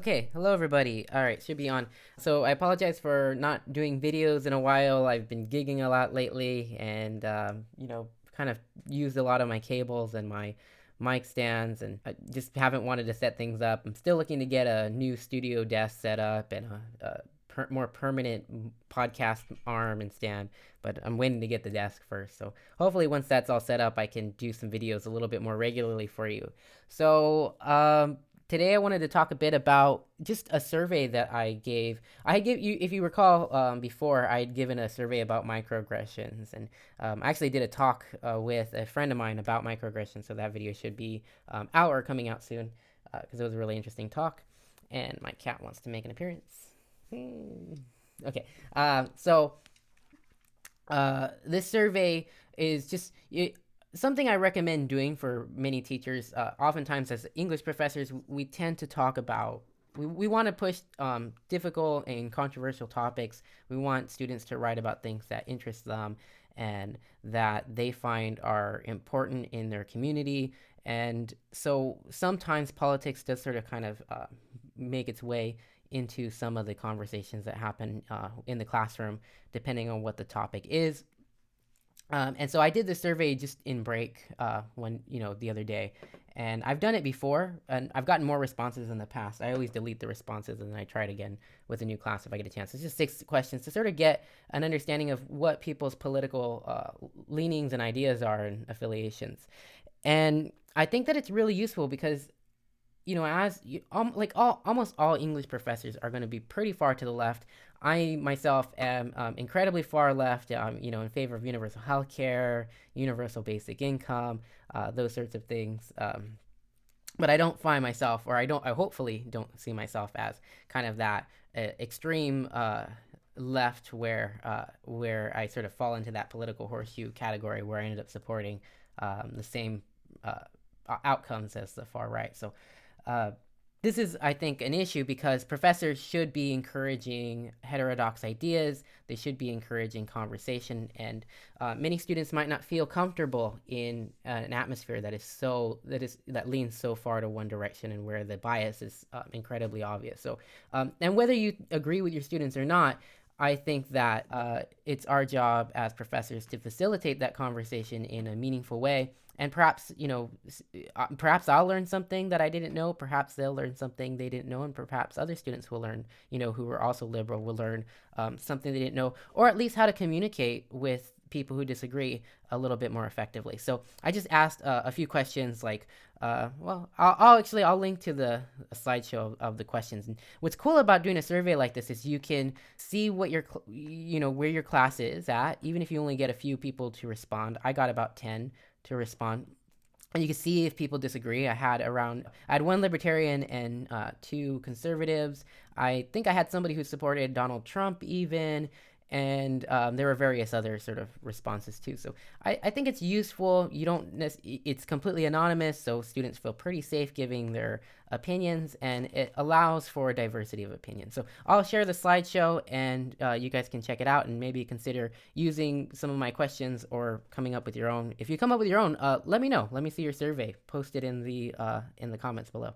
Okay, hello everybody. All right, should be on. So I apologize for not doing videos in a while. I've been gigging a lot lately, and kind of used a lot of my cables and my mic stands, and I just haven't wanted to set things up. I'm still looking to get a new studio desk set up and a more permanent podcast arm and stand, but I'm waiting to get the desk first. So hopefully, once that's all set up, I can do some videos a little bit more regularly for you. So today I wanted to talk a bit about just a survey that I gave. I gave you, if you recall, before I had given a survey about microaggressions, and I actually did a talk with a friend of mine about microaggressions. So that video should be out or coming out soon because it was a really interesting talk. And my cat wants to make an appearance. Okay, this survey is just something I recommend doing for many teachers. Oftentimes, as English professors, we tend to talk about, we want to push difficult and controversial topics. We want students to write about things that interest them and that they find are important in their community. And so sometimes politics does sort of kind of make its way into some of the conversations that happen in the classroom, depending on what the topic is. And so I did the survey just in break the other day, and I've done it before, and I've gotten more responses in the past. I always delete the responses and then I try it again with a new class if I get a chance. It's just 6 questions to sort of get an understanding of what people's political leanings and ideas are and affiliations. And I think that it's really useful because as you, almost all English professors are going to be pretty far to the left. I myself am incredibly far left, in favor of universal health care, universal basic income, those sorts of things. But I don't find myself, or I hopefully don't see myself as kind of that extreme left where I sort of fall into that political horseshoe category where I ended up supporting the same outcomes as the far right. So this is, I think, an issue because professors should be encouraging heterodox ideas. They should be encouraging conversation, and many students might not feel comfortable in an atmosphere that leans so far to one direction and where the bias is incredibly obvious. So, and whether you agree with your students or not, I think that it's our job as professors to facilitate that conversation in a meaningful way. And perhaps, perhaps I'll learn something that I didn't know. Perhaps they'll learn something they didn't know. And perhaps other students will learn, who are also liberal, will learn something they didn't know, or at least how to communicate with people who disagree a little bit more effectively. So I just asked a few questions like, I'll link to the slideshow of the questions. And what's cool about doing a survey like this is you can see what where your class is at, even if you only get a few people to respond. I got about 10 to respond. And you can see if people disagree. I had one libertarian and 2 conservatives. I think I had somebody who supported Donald Trump even, and there were various other sort of responses too. So I think it's useful. It's completely anonymous, so students feel pretty safe giving their opinions, and it allows for a diversity of opinions. So I'll share the slideshow, and you guys can check it out and maybe consider using some of my questions or coming up with your own. If you come up with your own, let me know. Let me see your survey. Post it in the comments below.